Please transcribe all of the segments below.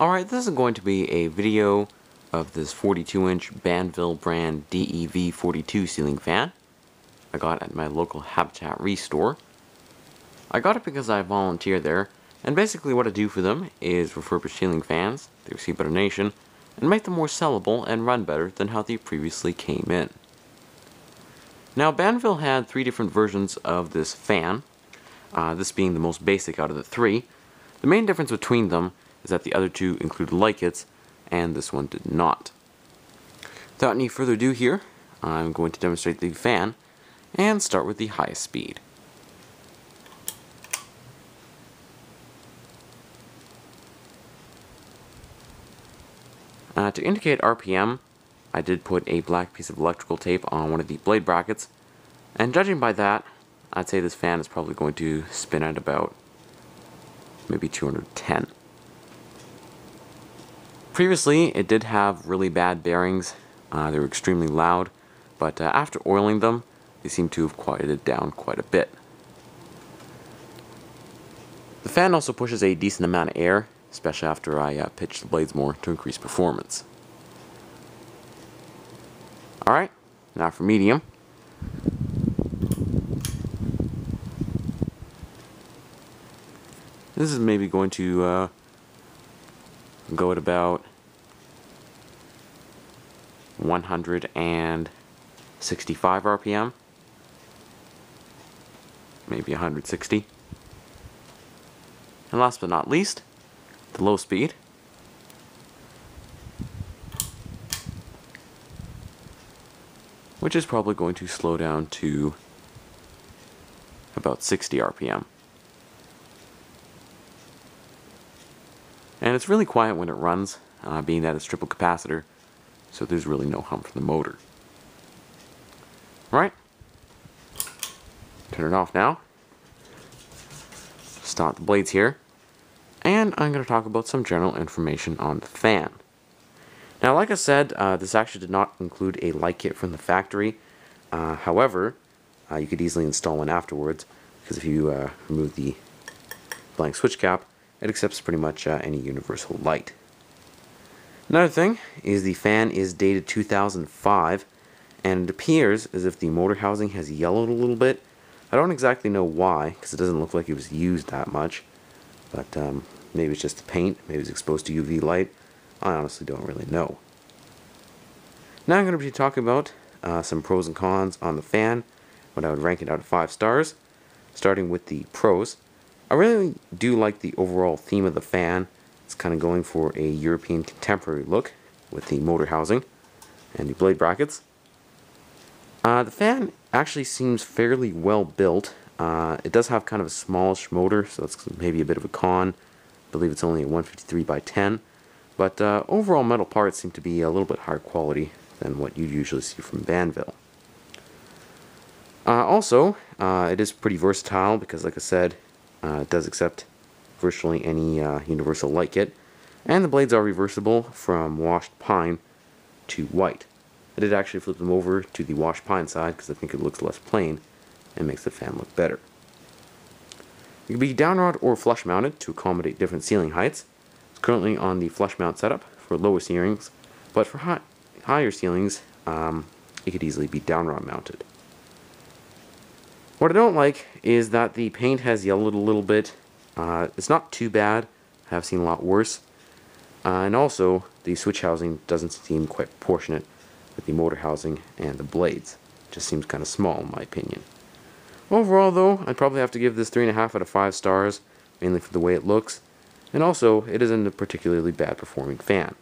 Alright, this is going to be a video of this 42-inch Banvil brand DEV 42 ceiling fan I got at my local Habitat Restore. I got it because I volunteer there, and basically what I do for them is refurbish ceiling fans, they receive a donation, and make them more sellable and run better than how they previously came in. Now, Banvil had 3 different versions of this fan, this being the most basic out of the 3. The main difference between them is that the other 2 include light kits, and this one did not. Without any further ado here, I'm going to demonstrate the fan, and start with the highest speed. To indicate RPM, I did put a black piece of electrical tape on one of the blade brackets, and judging by that, I'd say this fan is probably going to spin at about maybe 210. Previously, it did have really bad bearings. They were extremely loud, but after oiling them, they seem to have quieted down quite a bit. The fan also pushes a decent amount of air, especially after I pitch the blades more to increase performance. Alright, now for medium. This is maybe going to go at about 165 RPM, maybe 160. And last but not least, the low speed. Which is probably going to slow down to about 60 RPM. And it's really quiet when it runs, being that it's triple capacitor, so there's really no hum from the motor. Right? Turn it off now. Stop the blades here. And I'm going to talk about some general information on the fan. Now, like I said, this actually did not include a light kit from the factory. However, you could easily install one afterwards, because if you remove the blank switch cap, it accepts pretty much any universal light. Another thing is the fan is dated 2005, and it appears as if the motor housing has yellowed a little bit. I don't exactly know why, because it doesn't look like it was used that much, but maybe it's just the paint, maybe it's exposed to UV light. I honestly don't really know. Now I'm going to be talking about some pros and cons on the fan, when I would rank it out of 5 stars, starting with the pros. I really do like the overall theme of the fan. It's kind of going for a European contemporary look with the motor housing and the blade brackets. The fan actually seems fairly well built. It does have kind of a smallish motor, so that's maybe a bit of a con. I believe it's only a 153 by 10. But overall metal parts seem to be a little bit higher quality than what you usually see from Banvil. Also, it is pretty versatile because, like I said, it does accept virtually any universal light kit, and the blades are reversible from washed pine to white. I did actually flip them over to the washed pine side because I think it looks less plain and makes the fan look better. It can be downrod or flush mounted to accommodate different ceiling heights. It's currently on the flush mount setup for lower ceilings, but for higher ceilings, it could easily be downrod mounted. What I don't like is that the paint has yellowed a little bit. It's not too bad. I have seen a lot worse. And also, the switch housing doesn't seem quite proportionate with the motor housing and the blades. It just seems kind of small in my opinion. Overall though, I'd probably have to give this 3.5 out of 5 stars, mainly for the way it looks. And also, it isn't a particularly bad performing fan.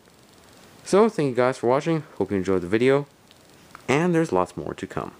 So, thank you guys for watching. Hope you enjoyed the video. And there's lots more to come.